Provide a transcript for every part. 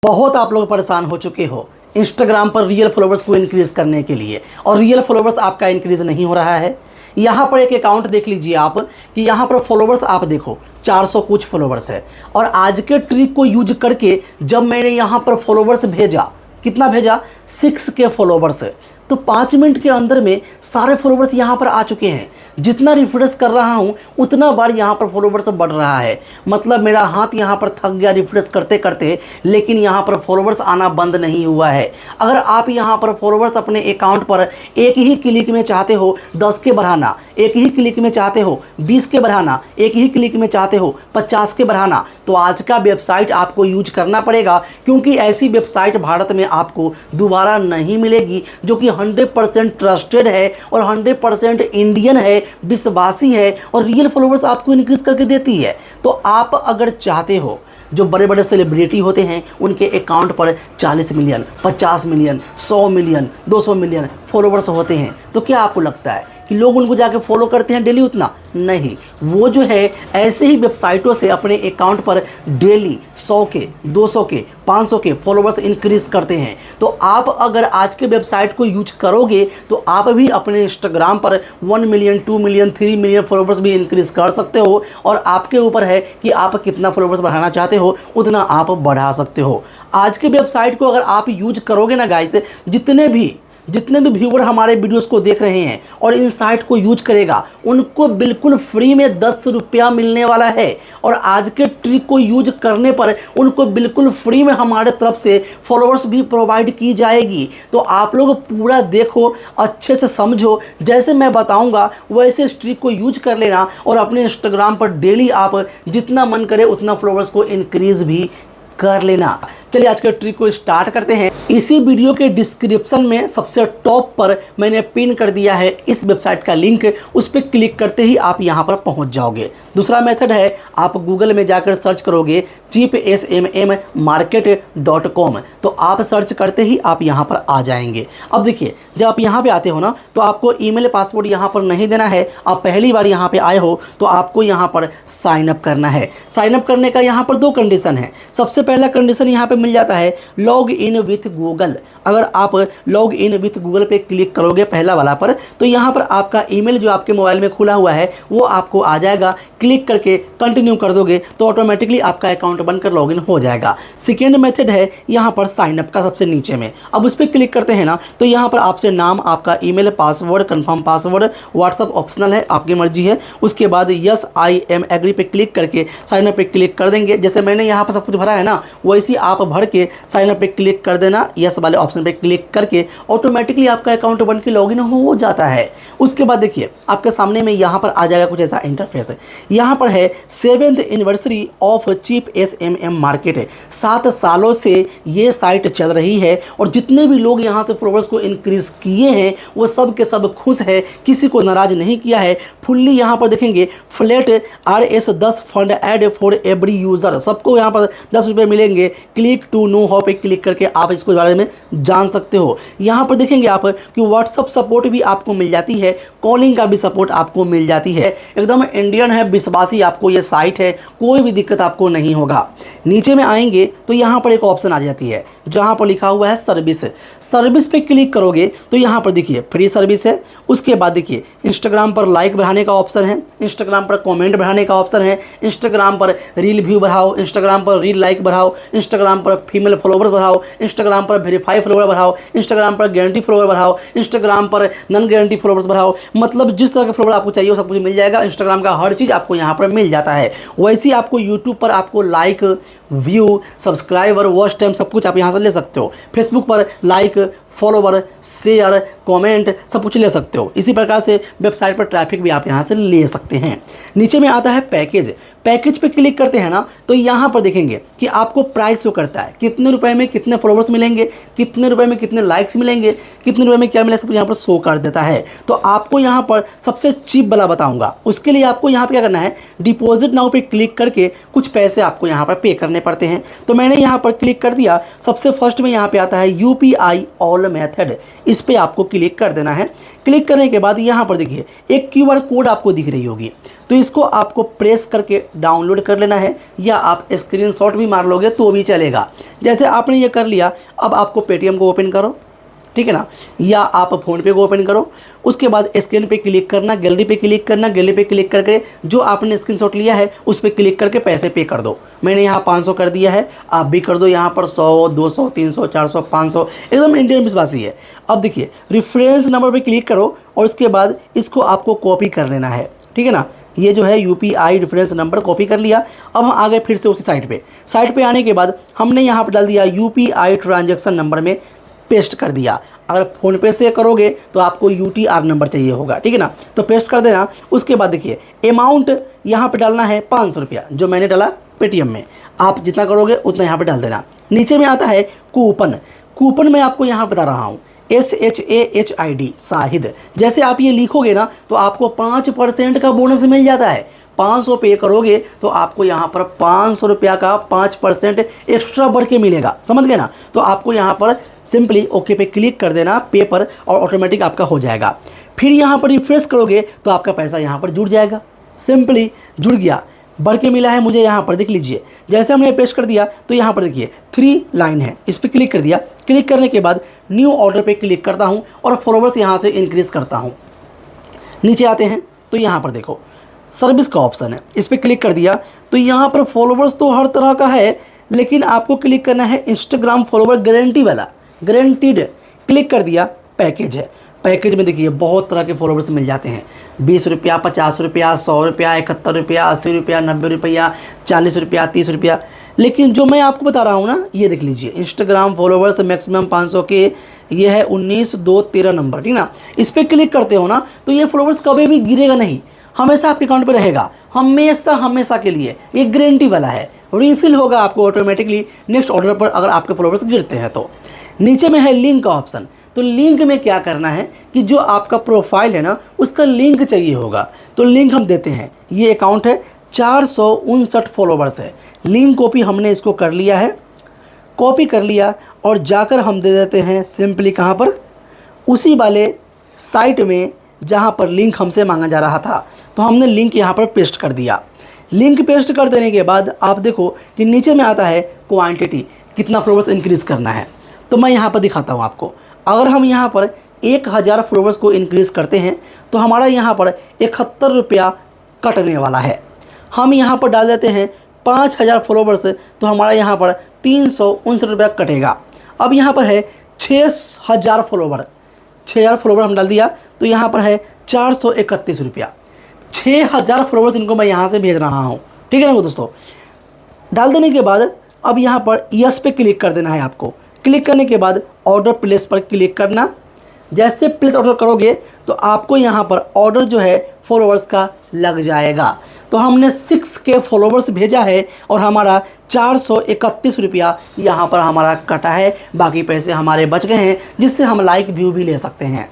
बहुत आप लोग परेशान हो चुके हो इंस्टाग्राम पर रियल फॉलोवर्स को इंक्रीज़ करने के लिए, और रियल फॉलोवर्स आपका इंक्रीज़ नहीं हो रहा है। यहाँ पर एक अकाउंट देख लीजिए आप कि यहाँ पर फॉलोवर्स आप देखो 400 कुछ फॉलोवर्स है, और आज के ट्रिक को यूज करके जब मैंने यहाँ पर फॉलोवर्स भेजा, कितना भेजा, 6K फॉलोवर्स, तो 5 मिनट के अंदर में सारे फॉलोवर्स यहाँ पर आ चुके हैं। जितना रिफ्रेश कर रहा हूँ उतना बार यहाँ पर फॉलोवर्स बढ़ रहा है। मतलब मेरा हाथ यहाँ पर थक गया रिफ्रेश करते करते, लेकिन यहाँ पर फॉलोवर्स आना बंद नहीं हुआ है। अगर आप यहाँ पर फॉलोवर्स अपने अकाउंट पर एक ही क्लिक में चाहते हो 10 के बढ़ाना, एक ही क्लिक में चाहते हो 20 के बढ़ाना, एक ही क्लिक में चाहते हो 50 के बढ़ाना, तो आज का वेबसाइट आपको यूज करना पड़ेगा, क्योंकि ऐसी वेबसाइट भारत में आपको दोबारा नहीं मिलेगी जो कि 100% ट्रस्टेड है और 100% इंडियन है, विश्वासी है, और रियल फॉलोवर्स आपको इंक्रीज करके देती है। तो आप अगर चाहते हो, जो बड़े बड़े सेलिब्रिटी होते हैं उनके अकाउंट पर 40 million, 50 million, 100 million, 200 million followers होते हैं, तो क्या आपको लगता है कि लोग उनको जाके फॉलो करते हैं डेली? उतना नहीं। वो जो है ऐसे ही वेबसाइटों से अपने अकाउंट पर डेली 100 के, 200 के, 500 के फॉलोवर्स इंक्रीज करते हैं। तो आप अगर आज के वेबसाइट को यूज करोगे तो आप भी अपने इंस्टाग्राम पर 1 मिलियन, 2 मिलियन, 3 मिलियन फॉलोवर्स भी इंक्रीज कर सकते हो, और आपके ऊपर है कि आप कितना फॉलोवर्स बढ़ाना चाहते हो उतना आप बढ़ा सकते हो। आज के वेबसाइट को अगर आप यूज करोगे ना गाइस, जितने भी व्यूअर हमारे वीडियोस को देख रहे हैं और इन साइट को यूज करेगा, उनको बिल्कुल फ्री में 10 रुपया मिलने वाला है। और आज के ट्रिक को यूज करने पर उनको बिल्कुल फ्री में हमारे तरफ से फॉलोअर्स भी प्रोवाइड की जाएगी। तो आप लोग पूरा देखो, अच्छे से समझो, जैसे मैं बताऊंगा वैसे इस ट्रिक को यूज कर लेना, और अपने इंस्टाग्राम पर डेली आप जितना मन करे उतना फॉलोअर्स को इंक्रीज भी कर लेना। चलिए आज के ट्रिक को स्टार्ट करते हैं। इसी वीडियो के डिस्क्रिप्शन में सबसे टॉप पर मैंने पिन कर दिया है इस वेबसाइट का लिंक, उस पर क्लिक करते ही आप यहां पर पहुंच जाओगे। दूसरा मेथड है, आप गूगल में जाकर सर्च करोगे cheapsmmmarket.com, तो आप सर्च करते ही आप यहां पर आ जाएंगे। अब देखिए, जब आप यहां पे आते हो ना, तो आपको ईमेल पासवर्ड यहां पर नहीं देना है। आप पहली बार यहां पे आए हो तो आपको यहां पर साइन अप करना है। साइन अप करने का यहां पर 2 कंडीशन है। सबसे पहला कंडीशन यहाँ पे मिल जाता है लॉग इन विथ गूगल। अगर आप लॉग इन विथ गूगल पे क्लिक करोगे पहला वाला पर, तो यहाँ पर आपका ईमेल जो आपके मोबाइल में खुला हुआ है वो आपको आ जाएगा। क्लिक करके कंटिन्यू कर दोगे तो ऑटोमेटिकली आपका अकाउंट बनकर लॉगिन हो जाएगा। सेकेंड मेथड है यहाँ पर साइन अप का, सबसे नीचे में। अब उस पर क्लिक करते हैं ना, तो यहाँ पर आपसे नाम, आपका email, password, confirm password, WhatsApp optional है, आपकी मर्जी है। उसके बाद यस आई एम एग्री पे क्लिक करके साइन अप पे क्लिक कर देंगे। जैसे मैंने यहाँ पर सब कुछ भरा है ना, वैसे आप भर के साइन अप पे क्लिक कर देना। यस वाले ऑप्शन पे क्लिक करके ऑटोमेटिकली आपका अकाउंट बन के लॉगिन हो जाता है। उसके बाद देखिए आपके सामने में यहाँ पर आ जाएगा कुछ ऐसा इंटरफेस है। यहाँ पर है 7th anniversary of cheap SMM market है। 7 सालों से ये साइट चल रही है, और जितने भी लोग यहाँ से फॉलोअर्स को इंक्रीज किए हैं वो सब के सब खुश है, किसी को नाराज नहीं किया है। फुल्ली यहाँ पर देखेंगे flat RS10 fund add for every user, सबको यहाँ पर 10 रुपये मिलेंगे। क्लिक टू नो हाउ पे क्लिक करके आप इसको बारे में जान सकते हो। यहाँ पर देखेंगे आप कि व्हाट्सअप सपोर्ट भी आपको मिल जाती है, कॉलिंग का भी सपोर्ट आपको मिल जाती है। एकदम इंडियन है, विश्वासी आपको ये साइट है, कोई भी दिक्कत आपको नहीं होगा। नीचे में आएंगे तो यहाँ पर एक ऑप्शन आ जाती है जहाँ पर लिखा हुआ है सर्विस। सर्विस पे क्लिक करोगे तो यहाँ पर देखिए फ्री सर्विस है। उसके बाद देखिए इंस्टाग्राम पर लाइक बढ़ाने का ऑप्शन है, इंस्टाग्राम पर कमेंट बढ़ाने का ऑप्शन है, इंस्टाग्राम पर रील व्यू बढ़ाओ, इंस्टाग्राम पर रील लाइक बढ़ाओ, इंस्टाग्राम पर फीमेल फॉलोवर्स बढ़ाओ, इंस्टाग्राम पर वेरीफाई फॉलोवर बढ़ाओ, इंस्टाग्राम पर गारंटी फॉलोवर बढ़ाओ, इंस्टाग्राम पर नॉन गारंटी फॉलोवर्स बढ़ाओ। मतलब जिस तरह के फॉलोवर आपको चाहिए वो सब कुछ मिल जाएगा। इंस्टाग्राम का हर चीज़ आपको यहाँ पर मिल जाता है। वैसे ही आपको यूट्यूब पर आपको like, view, subscriber, watch time सब कुछ आप यहाँ से ले सकते हो। फेसबुक पर लाइक, फॉलोवर, शेयर, कमेंट सब कुछ ले सकते हो। इसी प्रकार से वेबसाइट पर ट्रैफिक भी आप यहाँ से ले सकते हैं। नीचे में आता है पैकेज। पैकेज पे क्लिक करते हैं ना, तो यहाँ पर देखेंगे कि आपको प्राइस शो करता है, कितने रुपए में कितने फॉलोवर्स मिलेंगे, कितने रुपए में कितने लाइक्स मिलेंगे, कितने रुपए में क्या मिलेगा, सब यहाँ पर शो कर देता है। तो आपको यहाँ पर सबसे चीप वाला बताऊँगा। उसके लिए आपको यहाँ पर क्या करना है, डिपॉजिट नाउ पे क्लिक करके कुछ पैसे आपको यहाँ पर पे करने करने पड़ते हैं। तो मैंने यहाँ पर क्लिक कर दिया। सबसे फर्स्ट में यहाँ पे आता है UPI ऑल मेथड, इस पर आपको क्लिक कर देना है। क्लिक करने के बाद यहाँ पर देखिए एक QR कोड आपको दिख रही होगी, तो इसको आपको प्रेस करके डाउनलोड कर लेना है, या आप स्क्रीनशॉट भी मार लोगे तो भी चलेगा। जैसे आपने ये कर लिया, अब आपको पेटीएम को ओपन करो, ठीक है ना, या आप फ़ोनपे को ओपन करो। उसके बाद स्कैन पे क्लिक करना, गैलरी पे क्लिक करना, गैलरी पे क्लिक करके जो आपने स्क्रीनशॉट लिया है उस पर क्लिक करके पैसे पे कर दो। मैंने यहाँ 500 कर दिया है, आप भी कर दो यहाँ पर 100, 200, 300, 400, 500, एकदम इंडियन विश्वासी है। अब देखिए रेफरेंस नंबर पे क्लिक करो और उसके बाद इसको आपको कॉपी कर लेना है, ठीक है ना। ये जो है UPI रेफरेंस नंबर कॉपी कर लिया। अब हम आ गए फिर से उसी साइट पे आने के बाद हमने यहाँ पर डाल दिया UPI ट्रांजैक्शन नंबर में पेस्ट कर दिया। अगर फ़ोनपे से करोगे तो आपको UTR नंबर चाहिए होगा, ठीक है ना, तो पेस्ट कर देना। उसके बाद देखिए अमाउंट यहाँ पे डालना है 500 रुपया, जो मैंने डाला पेटीएम में। आप जितना करोगे उतना यहाँ पे डाल देना। नीचे में आता है कूपन मैं आपको यहाँ बता रहा हूँ SHAHID शाहिद। जैसे आप ये लिखोगे ना तो आपको 5% का बोनस मिल जाता है। 500 पे करोगे तो आपको यहाँ पर 500 रुपया का 5% एक्स्ट्रा बढ़ के मिलेगा, समझ गए ना। तो आपको यहाँ पर सिंपली ओके पे क्लिक कर देना पे पर, और ऑटोमेटिक आपका हो जाएगा। फिर यहाँ पर रिफ्रेश करोगे तो आपका पैसा यहाँ पर जुड़ जाएगा। सिंपली जुड़ गया, बढ़ के मिला है मुझे यहाँ पर, देख लीजिए। जैसे हमने पेस्ट कर दिया तो यहाँ पर देखिए 3 लाइन है, इस पर क्लिक कर दिया। क्लिक करने के बाद न्यू ऑर्डर पे क्लिक करता हूँ और फॉलोवर्स यहाँ से इंक्रीज़ करता हूँ। नीचे आते हैं तो यहाँ पर देखो सर्विस का ऑप्शन है, इस पर क्लिक कर दिया। तो यहाँ पर फॉलोवर्स तो हर तरह का है, लेकिन आपको क्लिक करना है इंस्टाग्राम फॉलोवर गारंटी वाला, गारंटीड। क्लिक कर दिया, पैकेज है। पैकेज में देखिए बहुत तरह के फॉलोवर्स मिल जाते हैं। 20 रुपया, 50 रुपया, 100 रुपया, 71 रुपया, 80 रुपया, 90 रुपया, 40 रुपया, 30 रुपया। लेकिन जो मैं आपको बता रहा हूँ ना, ये देख लीजिए इंस्टाग्राम फॉलोवर्स मैक्सिमम 500 के, ये है 19,213 नंबर, ठीक ना। इस पर क्लिक करते हो ना तो ये फॉलोवर्स कभी भी गिरेगा नहीं, हमेशा आपके अकाउंट पे रहेगा, हमेशा के लिए। ये गारंटी वाला है, रिफिल होगा आपको ऑटोमेटिकली नेक्स्ट ऑर्डर पर अगर आपके फॉलोवर्स गिरते हैं तो। नीचे में है लिंक का ऑप्शन। तो लिंक में क्या करना है कि जो आपका प्रोफाइल है ना उसका लिंक चाहिए होगा, तो लिंक हम देते हैं। ये अकाउंट है 459 फॉलोवर्स है, लिंक कॉपी हमने इसको कर लिया है, कॉपी कर लिया और जाकर हम दे देते हैं सिंपली कहाँ पर, उसी वाले साइट में जहाँ पर लिंक हमसे मांगा जा रहा था। तो हमने लिंक यहाँ पर पेस्ट कर दिया। लिंक पेस्ट कर देने के बाद आप देखो कि नीचे में आता है क्वांटिटी, कितना फॉलोवर्स इंक्रीज़ करना है। तो मैं यहाँ पर दिखाता हूँ आपको। अगर हम यहाँ पर 1000 फॉलोवर्स को इंक्रीज़ करते हैं तो हमारा यहाँ पर 71 रुपया कटने वाला है। हम यहाँ पर डाल देते हैं 5000 फॉलोवर्स, तो हमारा यहाँ पर 359 रुपया कटेगा। अब यहाँ पर है 6000 फॉलोवर, 6000 फॉलोवर हम डाल दिया तो यहाँ पर है 431 रुपया। 6000 फॉलोवर्स इनको मैं यहाँ से भेज रहा हूँ, ठीक है ना दोस्तों। डाल देने के बाद अब यहाँ पर यस पे क्लिक कर देना है आपको। क्लिक करने के बाद ऑर्डर प्लेस पर क्लिक करना। जैसे प्लेस ऑर्डर करोगे तो आपको यहाँ पर ऑर्डर जो है फॉलोवर्स का लग जाएगा। तो हमने 6K फॉलोवर्स भेजा है और हमारा 431 रुपया यहाँ पर हमारा कटा है। बाकी पैसे हमारे बच गए हैं, जिससे हम लाइक व्यू भी ले सकते हैं।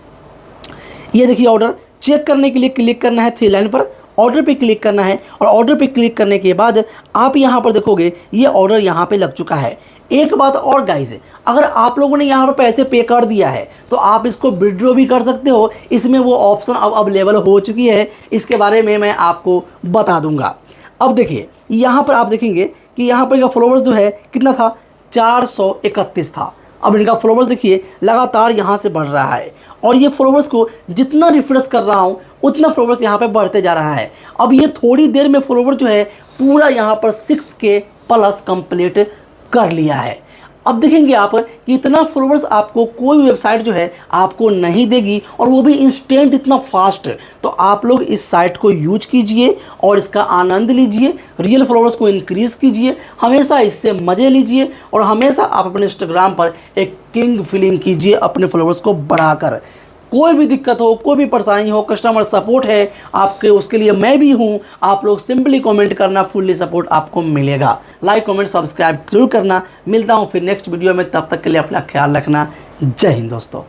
ये देखिए ऑर्डर चेक करने के लिए क्लिक करना है 3 लाइन पर, ऑर्डर पे क्लिक करना है और ऑर्डर पे क्लिक करने के बाद आप यहाँ पर देखोगे ये ऑर्डर यहाँ पे लग चुका है। एक बात और गाइस, अगर आप लोगों ने यहाँ पर पैसे पे कर दिया है तो आप इसको विड्रॉ भी कर सकते हो। इसमें वो ऑप्शन अब अवेलेबल हो चुकी है, इसके बारे में मैं आपको बता दूंगा। अब देखिए यहाँ पर आप देखेंगे कि यहाँ पर इनका फॉलोवर्स जो है कितना था, 431 था। अब इनका फॉलोवर्स देखिए लगातार यहाँ से बढ़ रहा है और ये फॉलोवर्स को जितना रिफ्रेश कर रहा हूँ उतना फॉलोवर्स यहाँ पे बढ़ते जा रहा है। अब ये थोड़ी देर में फॉलोवर जो है पूरा यहाँ पर 6K प्लस कंप्लीट कर लिया है। अब देखेंगे आप कि इतना फॉलोवर्स आपको कोई भी वेबसाइट जो है आपको नहीं देगी, और वो भी इंस्टेंट इतना फास्ट। तो आप लोग इस साइट को यूज कीजिए और इसका आनंद लीजिए, रियल फॉलोवर्स को इंक्रीज़ कीजिए, हमेशा इससे मज़े लीजिए और हमेशा आप अपने इंस्टाग्राम पर एक किंग फीलिंग कीजिए अपने फॉलोवर्स को बढ़ाकर। कोई भी दिक्कत हो, कोई भी परेशानी हो, कस्टमर सपोर्ट है आपके, उसके लिए मैं भी हूं। आप लोग सिंपली कमेंट करना, फुल्ली सपोर्ट आपको मिलेगा। लाइक कमेंट सब्सक्राइब जरूर करना। मिलता हूं फिर नेक्स्ट वीडियो में, तब तक के लिए अपना ख्याल रखना। जय हिंद दोस्तों।